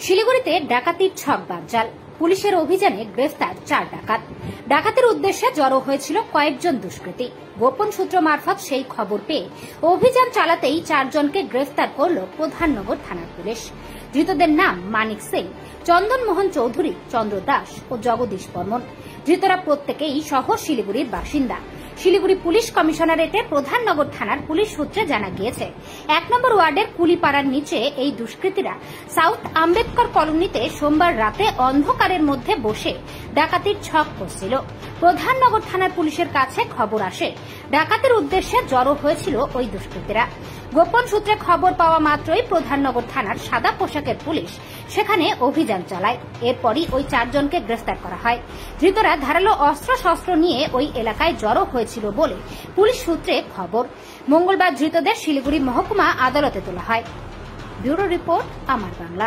শিলিগুড়িতে ডাকাতির ছক বানচাল, পুলিশের অভিযানে গ্রেফতার 4 ডাকাত। ডাকাতির উদ্দেশ্যে জড়ো হয়েছিল কয়েকজন দুষ্কৃতী। গোপন সূত্র মারফত সেই খবর পেয়ে অভিযান চালাতেই 4 জনকে গ্রেফতার করল প্রধাননগর থানার পুলিশ। ধৃতদের নাম মানিক সিং, চন্দন মোহন চৌধুরী, চন্দ্র দাস ও জগদীশ বর্মন। ধৃতরা প্রত্যেকেই শহর শিলিগুড়ির বাসিন্দা। শিলিগুড়ি পুলিশ কমিশনারেটে প্রধাননগর থানার পুলিশ সূত্রে জানা গিয়েছে, 1 নম্বর ওয়ার্ডের কুলিপাড়ার নিচে এই দুষ্কৃতীরা সাউথ আম্বেদকর কলোনিতে সোমবার রাতে অন্ধকারের মধ্যে বসে ডাকাতির ছক কষছিল। প্রধাননগর থানার পুলিশের কাছে খবর আসে ডাকাতির উদ্দেশ্যে জড়ো হয়েছিল ওই দুষ্কৃতীরা। গোপন সূত্রে খবর পাওয়া মাত্রই প্রধাননগর থানার সাদা পোশাকের পুলিশ সেখানে অভিযান চালায়। এরপরই ওই 4 জনকে গ্রেফতার করা হয়। ধৃতরা ধারালো অস্ত্রশস্ত্র নিয়ে ওই এলাকায় জড়ো হয়েছিল বলে পুলিশ সূত্রে খবর। মঙ্গলবার ধৃতদের শিলিগুড়ি মহকুমা আদালতে তোলা হয়। ব্যুরো রিপোর্ট, আমার বাংলা।